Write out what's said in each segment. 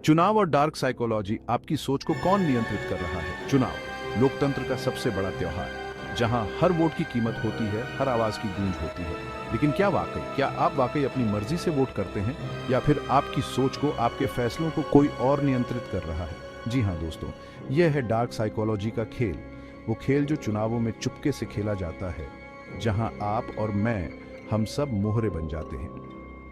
चुनाव और dark psychology, आपकी सोच को कौन नियंत्रित कर रहा है? चुनाव लोकतंत्र का सबसे बड़ा त्योहार, जहां हर वोट की कीमत होती है, हर आवाज की गूंज होती है। लेकिन क्या आप वाकई अपनी मर्जी से वोट करते हैं, या फिर आपकी सोच को, आपके फैसलों को कोई और नियंत्रित कर रहा है? जी हाँ दोस्तों, यह है डार्क साइकोलॉजी का खेल। वो खेल जो चुनावों में चुपके से खेला जाता है, जहां आप और मैं, हम सब मोहरे बन जाते हैं।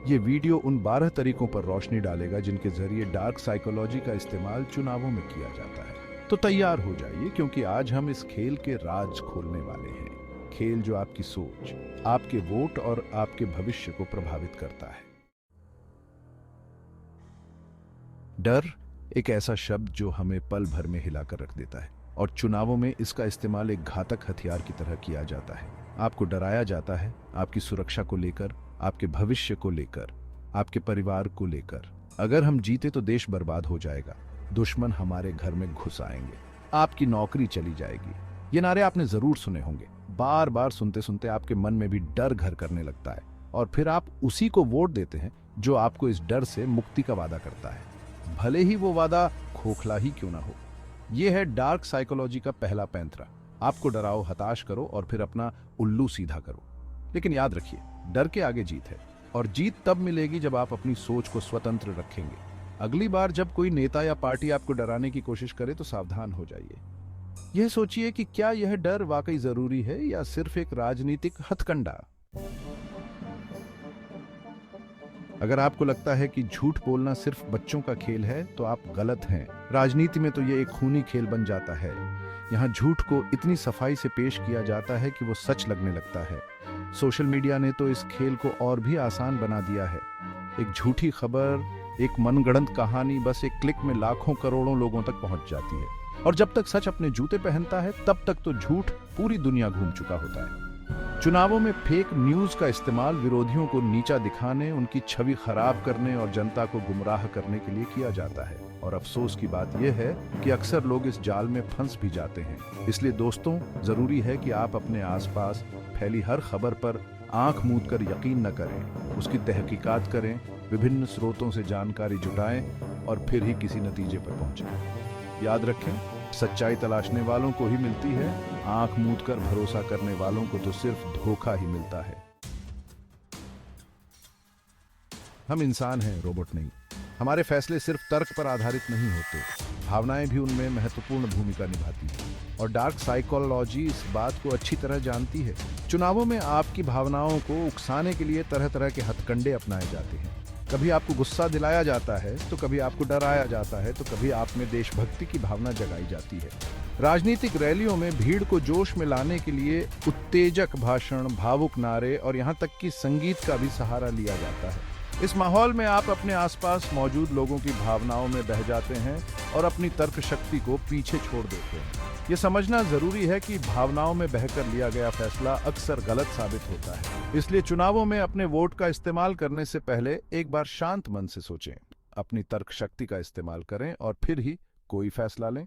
ये वीडियो उन 12 तरीकों पर रोशनी डालेगा जिनके जरिए डार्क साइकोलॉजी का इस्तेमाल चुनावों में किया जाता है। तो तैयार हो जाइए, क्योंकि आज हम इस खेल के राज खोलने वाले हैं। खेल जो आपकी सोच, आपके वोट और आपके भविष्य को प्रभावित करता है। डर एक ऐसा शब्द जो हमें पल भर में हिलाकर रख देता है, और चुनावों में इसका इस्तेमाल एक घातक हथियार की तरह किया जाता है। आपको डराया जाता है, आपकी सुरक्षा को लेकर, आपके भविष्य को लेकर, आपके परिवार को लेकर। अगर हम जीते तो देश बर्बाद हो जाएगा, दुश्मन हमारे घर में घुस आएंगे, आपकी नौकरी चली जाएगी। ये नारे आपने जरूर सुने होंगे। बार बार सुनते सुनते आपके मन में भी डर घर करने लगता है, और फिर आप उसी को वोट देते हैं जो आपको इस डर से मुक्ति का वादा करता है, भले ही वो वादा खोखला ही क्यों ना हो। यह है डार्क साइकोलॉजी का पहला पैंतरा। आपको डराओ, हताश करो और फिर अपना उल्लू सीधा करो। लेकिन याद रखिए, डर के आगे जीत है, और जीत तब मिलेगी जब आप अपनी सोच को स्वतंत्र रखेंगे। अगली बार जब कोई नेता या पार्टी आपको डराने की कोशिश करे तो सावधान हो जाइए। यह सोचिए कि क्या यह डर वाकई जरूरी है, या सिर्फ एक राजनीतिक हथकंडा। अगर आपको लगता है कि झूठ बोलना सिर्फ बच्चों का खेल है, तो आप गलत हैं। राजनीति में तो यह एक खूनी खेल बन जाता है। यहाँ झूठ को इतनी सफाई से पेश किया जाता है कि वो सच लगने लगता है। सोशल मीडिया ने तो इस खेल को और भी आसान बना दिया है। एक झूठी खबर, एक मनगढ़ंत कहानी बस एक क्लिक में लाखों करोड़ों लोगों तक पहुंच जाती है। और जब तक सच अपने जूते पहनता है, तब तक तो झूठ पूरी दुनिया घूम चुका होता है। चुनावों में फेक न्यूज का इस्तेमाल विरोधियों को नीचा दिखाने, उनकी छवि खराब करने और जनता को गुमराह करने के लिए किया जाता है। और अफसोस की बात यह है कि अक्सर लोग इस जाल में फंस भी जाते हैं। इसलिए दोस्तों, जरूरी है कि आप अपने आसपास फैली हर खबर पर आंख मूंद कर यकीन न करें, उसकी तहकीकात करें, विभिन्न स्रोतों से जानकारी जुटाएं और फिर ही किसी नतीजे पर पहुंचें। याद रखें, सच्चाई तलाशने वालों को ही मिलती है, आंख मूंद कर भरोसा करने वालों को तो सिर्फ धोखा ही मिलता है। हम इंसान हैं, रोबोट नहीं। हमारे फैसले सिर्फ तर्क पर आधारित नहीं होते, भावनाएं भी उनमें महत्वपूर्ण भूमिका निभाती हैं। और डार्क साइकोलॉजी इस बात को अच्छी तरह जानती है। चुनावों में आपकी भावनाओं को उकसाने के लिए तरह तरह के हथकंडे अपनाए जाते हैं। कभी आपको गुस्सा दिलाया जाता है, तो कभी आपको डराया जाता है, तो कभी आप में देशभक्ति की भावना जगाई जाती है। राजनीतिक रैलियों में भीड़ को जोश में लाने के लिए उत्तेजक भाषण, भावुक नारे और यहाँ तक कि संगीत का भी सहारा लिया जाता है। इस माहौल में आप अपने आसपास मौजूद लोगों की भावनाओं में बह जाते हैं और अपनी तर्क शक्ति को पीछे छोड़ देते हैं। ये समझना जरूरी है कि भावनाओं में बहकर लिया गया फैसला अक्सर गलत साबित होता है। इसलिए चुनावों में अपने वोट का इस्तेमाल करने से पहले एक बार शांत मन से सोचें, अपनी तर्क शक्ति का इस्तेमाल करें और फिर ही कोई फैसला लें।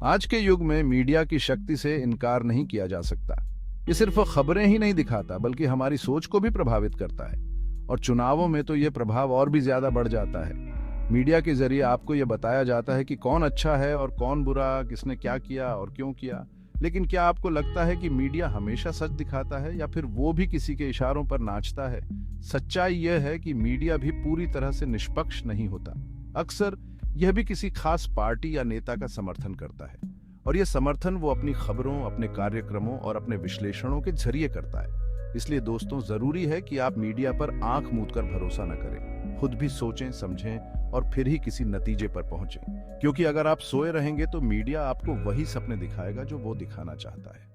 आज के युग में मीडिया की शक्ति से इनकार नहीं किया जा सकता। ये सिर्फ खबरें ही नहीं दिखाता, बल्कि हमारी सोच को भी प्रभावित करता है। और चुनावों में तो ये प्रभाव और भी ज्यादा बढ़ जाता है। मीडिया के जरिए आपको यह बताया जाता है कि कौन अच्छा है और कौन बुरा, किसने क्या किया और क्यों किया। लेकिन क्या आपको लगता है कि मीडिया हमेशा सच दिखाता है, या फिर वो भी किसी के इशारों पर नाचता है? सच्चाई यह है कि मीडिया भी पूरी तरह से निष्पक्ष नहीं होता। अक्सर यह भी किसी खास पार्टी या नेता का समर्थन करता है, और यह समर्थन वो अपनी खबरों, अपने कार्यक्रमों और अपने विश्लेषणों के जरिए करता है। इसलिए दोस्तों, जरूरी है कि आप मीडिया पर आंख मूंद कर भरोसा न करें। खुद भी सोचें, समझें और फिर ही किसी नतीजे पर पहुंचें। क्योंकि अगर आप सोए रहेंगे तो मीडिया आपको वही सपने दिखाएगा जो वो दिखाना चाहता है।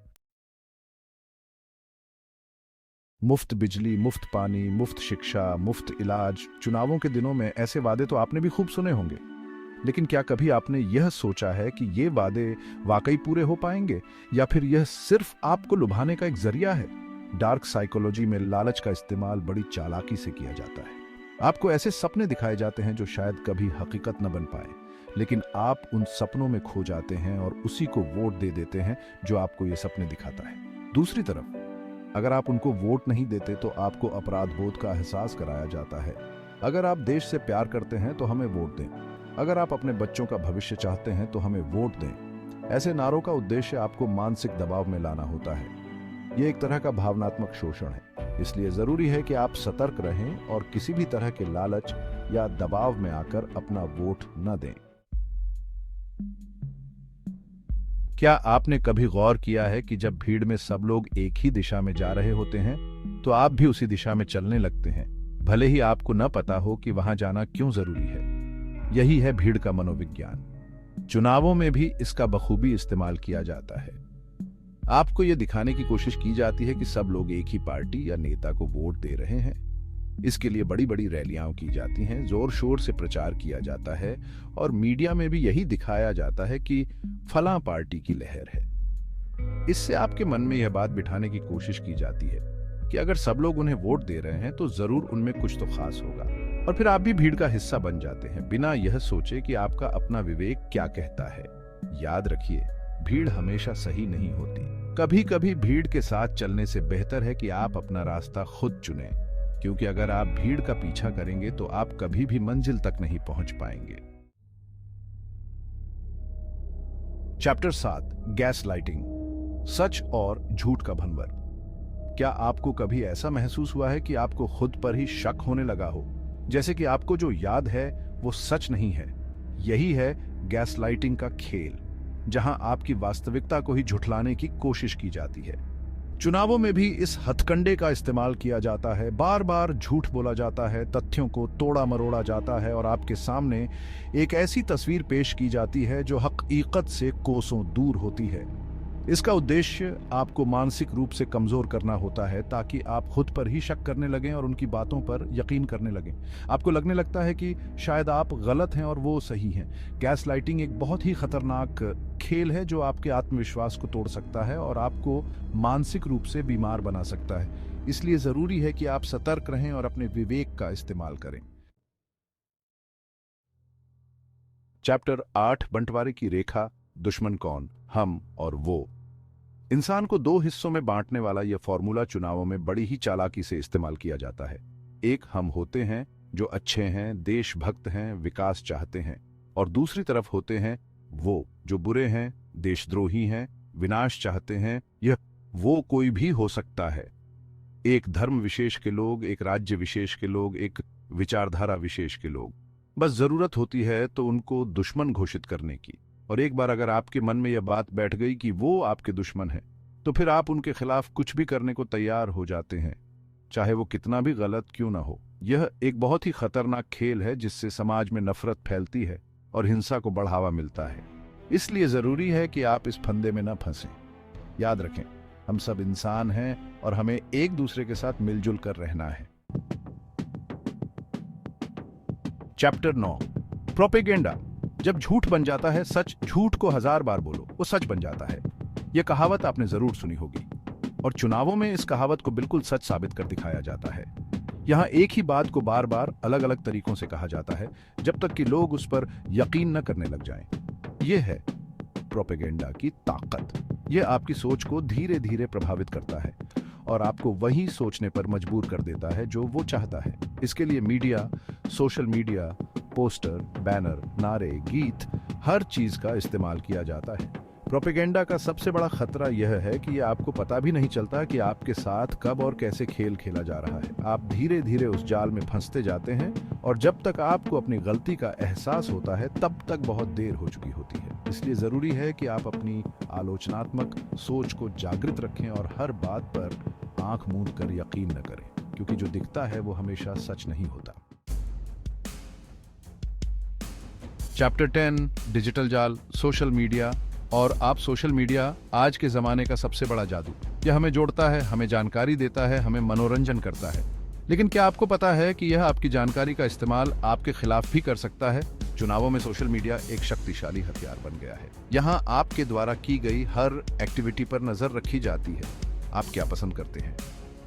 मुफ्त बिजली, मुफ्त पानी, मुफ्त शिक्षा, मुफ्त इलाज। चुनावों के दिनों में ऐसे वादे तो आपने भी खूब सुने होंगे। लेकिन क्या कभी आपने यह सोचा है कि ये वादे वाकई पूरे हो पाएंगे, या फिर यह सिर्फ आपको लुभाने का एक जरिया है? डार्क साइकोलॉजी में लालच का इस्तेमाल बड़ी चालाकी से किया जाता है। आपको ऐसे सपने दिखाए जाते हैं जो शायद कभी हकीकत न बन पाए, लेकिन आप उन सपनों में खो जाते हैं और उसी को वोट दे देते हैं जो आपको ये सपने दिखाता है। दूसरी तरफ, अगर आप उनको वोट नहीं देते तो आपको अपराध बोध का एहसास कराया जाता है। अगर आप देश से प्यार करते हैं तो हमें वोट दें, अगर आप अपने बच्चों का भविष्य चाहते हैं तो हमें वोट दें। ऐसे नारों का उद्देश्य आपको मानसिक दबाव में लाना होता है। ये एक तरह का भावनात्मक शोषण है। इसलिए जरूरी है कि आप सतर्क रहें और किसी भी तरह के लालच या दबाव में आकर अपना वोट न दें। क्या आपने कभी गौर किया है कि जब भीड़ में सब लोग एक ही दिशा में जा रहे होते हैं तो आप भी उसी दिशा में चलने लगते हैं, भले ही आपको न पता हो कि वहां जाना क्यों जरूरी है। यही है भीड़ का मनोविज्ञान। चुनावों में भी इसका बखूबी इस्तेमाल किया जाता है। आपको यह दिखाने की कोशिश की जाती है कि सब लोग एक ही पार्टी या नेता को वोट दे रहे हैं। इसके लिए बड़ी बड़ी रैलियां की जाती हैं, जोर शोर से प्रचार किया जाता है और मीडिया में भी यही दिखाया जाता है कि फलां पार्टी की लहर है। इससे आपके मन में यह बात बिठाने की कोशिश की जाती है कि अगर सब लोग उन्हें वोट दे रहे हैं तो जरूर उनमें कुछ तो खास होगा, और फिर आप भी भीड़ का हिस्सा बन जाते हैं बिना यह सोचे कि आपका अपना विवेक क्या कहता है। याद रखिए, भीड़ हमेशा सही नहीं होती। कभी कभी भीड़ के साथ चलने से बेहतर है कि आप अपना रास्ता खुद चुनें, क्योंकि अगर आप भीड़ का पीछा करेंगे तो आप कभी भी मंजिल तक नहीं पहुंच पाएंगे। चैप्टर 7, गैस लाइटिंग, सच और झूठ का भंवर। क्या आपको कभी ऐसा महसूस हुआ है कि आपको खुद पर ही शक होने लगा हो, जैसे कि आपको जो याद है वो सच नहीं है? यही है गैस लाइटिंग का खेल, जहां आपकी वास्तविकता को ही झुठलाने की कोशिश की जाती है। चुनावों में भी इस हथकंडे का इस्तेमाल किया जाता है। बार बार झूठ बोला जाता है, तथ्यों को तोड़ा मरोड़ा जाता है और आपके सामने एक ऐसी तस्वीर पेश की जाती है जो हकीकत से कोसों दूर होती है। इसका उद्देश्य आपको मानसिक रूप से कमजोर करना होता है, ताकि आप खुद पर ही शक करने लगें और उनकी बातों पर यकीन करने लगें। आपको लगने लगता है कि शायद आप गलत हैं और वो सही हैं। गैस लाइटिंग एक बहुत ही खतरनाक खेल है जो आपके आत्मविश्वास को तोड़ सकता है और आपको मानसिक रूप से बीमार बना सकता है। इसलिए जरूरी है कि आप सतर्क रहें और अपने विवेक का इस्तेमाल करें। चैप्टर 8, बंटवारे की रेखा, दुश्मन कौन, हम और वो। इंसान को दो हिस्सों में बांटने वाला यह फॉर्मूला चुनावों में बड़ी ही चालाकी से इस्तेमाल किया जाता है। एक हम होते हैं जो अच्छे हैं, देशभक्त हैं, विकास चाहते हैं, और दूसरी तरफ होते हैं वो जो बुरे हैं, देशद्रोही हैं, विनाश चाहते हैं। यह वो कोई भी हो सकता है। एक धर्म विशेष के लोग, एक राज्य विशेष के लोग, एक विचारधारा विशेष के लोग। बस जरूरत होती है तो उनको दुश्मन घोषित करने की। और एक बार अगर आपके मन में यह बात बैठ गई कि वो आपके दुश्मन हैं, तो फिर आप उनके खिलाफ कुछ भी करने को तैयार हो जाते हैं, चाहे वो कितना भी गलत क्यों ना हो। यह एक बहुत ही खतरनाक खेल है जिससे समाज में नफरत फैलती है और हिंसा को बढ़ावा मिलता है। इसलिए जरूरी है कि आप इस फंदे में न फंसें। याद रखें, हम सब इंसान हैं और हमें एक दूसरे के साथ मिलजुल कर रहना है। Chapter 9, propaganda. जब झूठ बन जाता है सच, झूठ को 1000 बार बोलो वो सच बन जाता है। यह कहावत आपने जरूर सुनी होगी, और चुनावों में इस कहावत को बिल्कुल सच साबित कर दिखाया जाता है। यहां एक ही बात को बार बार अलग अलग तरीकों से कहा जाता है, जब तक कि लोग उस पर यकीन न करने लग जाएं। यह है प्रोपेगेंडा की ताकत। यह आपकी सोच को धीरे धीरे प्रभावित करता है और आपको वही सोचने पर मजबूर कर देता है जो वो चाहता है। इसके लिए media, social media, poster, banner, नारे, गीत, हर चीज का इस्तेमाल किया जाता है। प्रोपेगेंडा का सबसे बड़ा खतरा यह है कि आपको पता भी नहीं चलता कि आपके साथ कब और कैसे खेल खेला जा रहा है। आप धीरे धीरे उस जाल में फंसते जाते हैं और जब तक आपको अपनी गलती का एहसास होता है तब तक बहुत देर हो चुकी होती है। इसलिए जरूरी है कि आप अपनी आलोचनात्मक सोच को जागृत रखें और हर बात पर आंख मूंद कर यकीन न करें, क्योंकि जो दिखता है वो हमेशा सच नहीं होता। चैप्टर 10, डिजिटल जाल, सोशल मीडिया। और आप सोशल मीडिया आज के ज़माने का सबसे बड़ा जादू। यह हमें जोड़ता है, हमें जानकारी देता है, हमें मनोरंजन करता है। लेकिन क्या आपको पता है कि यह आपकी जानकारी का इस्तेमाल आपके खिलाफ भी कर सकता है? चुनावों में सोशल मीडिया एक शक्तिशाली हथियार बन गया है। यहाँ आपके द्वारा की गई हर एक्टिविटी पर नजर रखी जाती है। आप क्या पसंद करते हैं,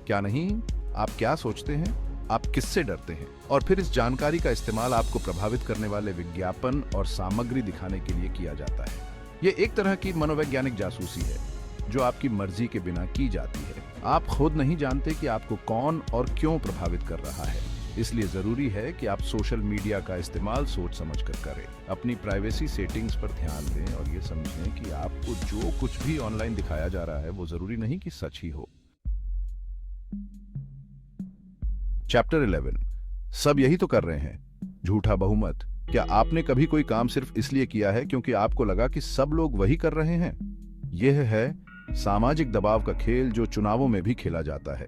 क्या नहीं, आप क्या सोचते हैं, आप किससे डरते हैं, और फिर इस जानकारी का इस्तेमाल आपको प्रभावित करने वाले विज्ञापन और सामग्री दिखाने के लिए किया जाता है। ये एक तरह की मनोवैज्ञानिक जासूसी है जो आपकी मर्जी के बिना की जाती है। आप खुद नहीं जानते कि आपको कौन और क्यों प्रभावित कर रहा है। इसलिए जरूरी है कि आप सोशल मीडिया का इस्तेमाल सोच समझकर करें। अपनी प्राइवेसी सेटिंग्स पर ध्यान दें और ये समझें कि आपको जो कुछ भी ऑनलाइन दिखाया जा रहा है वो जरूरी नहीं कि सच ही हो। चैप्टर 11, सब यही तो कर रहे हैं, झूठा बहुमत। क्या आपने कभी कोई काम सिर्फ इसलिए किया है क्योंकि आपको लगा कि सब लोग वही कर रहे हैं? यह है सामाजिक दबाव का खेल जो चुनावों में भी खेला जाता है।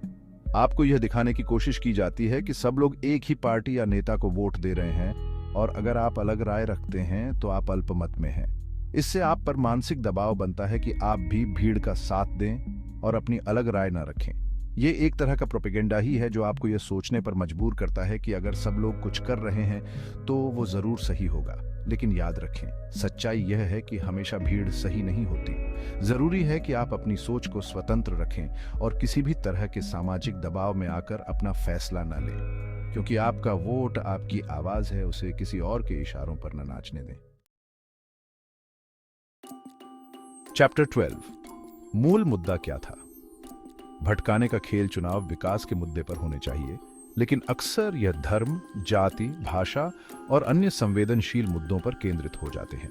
आपको यह दिखाने की कोशिश की जाती है कि सब लोग एक ही पार्टी या नेता को वोट दे रहे हैं और अगर आप अलग राय रखते हैं तो आप अल्पमत में हैं। इससे आप पर मानसिक दबाव बनता है कि आप भी भीड़ का साथ दें और अपनी अलग राय न रखें। ये एक तरह का प्रोपेगेंडा ही है जो आपको यह सोचने पर मजबूर करता है कि अगर सब लोग कुछ कर रहे हैं तो वो जरूर सही होगा। लेकिन याद रखें, सच्चाई यह है कि हमेशा भीड़ सही नहीं होती। जरूरी है कि आप अपनी सोच को स्वतंत्र रखें और किसी भी तरह के सामाजिक दबाव में आकर अपना फैसला न लें, क्योंकि आपका वोट आपकी आवाज है, उसे किसी और के इशारों पर न नाचने दें। चैप्टर 12, मूल मुद्दा क्या था? भटकाने का खेल चुनाव विकास के मुद्दे पर होने चाहिए, लेकिन अक्सर यह धर्म, जाति, भाषा और अन्य संवेदनशील मुद्दों पर केंद्रित हो जाते हैं।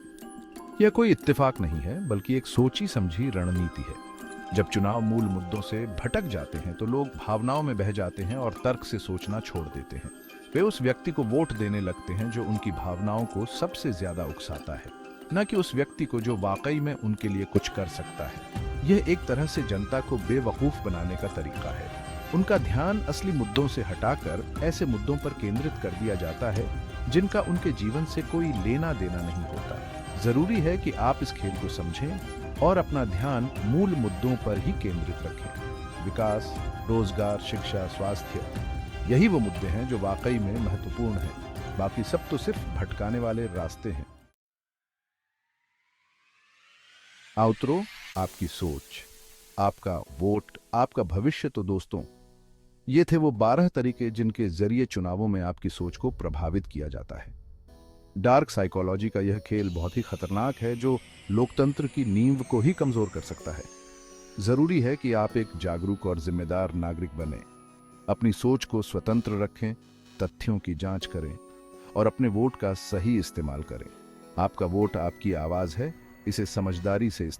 यह कोई इत्तेफाक नहीं है, बल्कि एक सोची समझी रणनीति है। जब चुनाव मूल मुद्दों से भटक जाते हैं तो लोग भावनाओं में बह जाते हैं और तर्क से सोचना छोड़ देते हैं। वे उस व्यक्ति को वोट देने लगते हैं जो उनकी भावनाओं को सबसे ज्यादा उकसाता है, न कि उस व्यक्ति को जो वाकई में उनके लिए कुछ कर सकता है। यह एक तरह से जनता को बेवकूफ बनाने का तरीका है। उनका ध्यान असली मुद्दों से हटाकर ऐसे मुद्दों पर केंद्रित कर दिया जाता है जिनका उनके जीवन से कोई लेना देना नहीं होता। जरूरी है कि आप इस खेल को समझें और अपना ध्यान मूल मुद्दों पर ही केंद्रित रखें। विकास, रोजगार, शिक्षा, स्वास्थ्य, यही वो मुद्दे हैं जो वाकई में महत्वपूर्ण हैं। बाकी सब तो सिर्फ भटकाने वाले रास्ते हैं। आउटरो, आपकी सोच, आपका वोट, आपका भविष्य। तो दोस्तों, ये थे वो 12 तरीके जिनके जरिए चुनावों में आपकी सोच को प्रभावित किया जाता है। डार्क साइकोलॉजी का यह खेल बहुत ही खतरनाक है जो लोकतंत्र की नींव को ही कमजोर कर सकता है। जरूरी है कि आप एक जागरूक और जिम्मेदार नागरिक बने। अपनी सोच को स्वतंत्र रखें, तथ्यों की जांच करें और अपने वोट का सही इस्तेमाल करें। आपका वोट आपकी आवाज है, इसे समझदारी से इस्तेमाल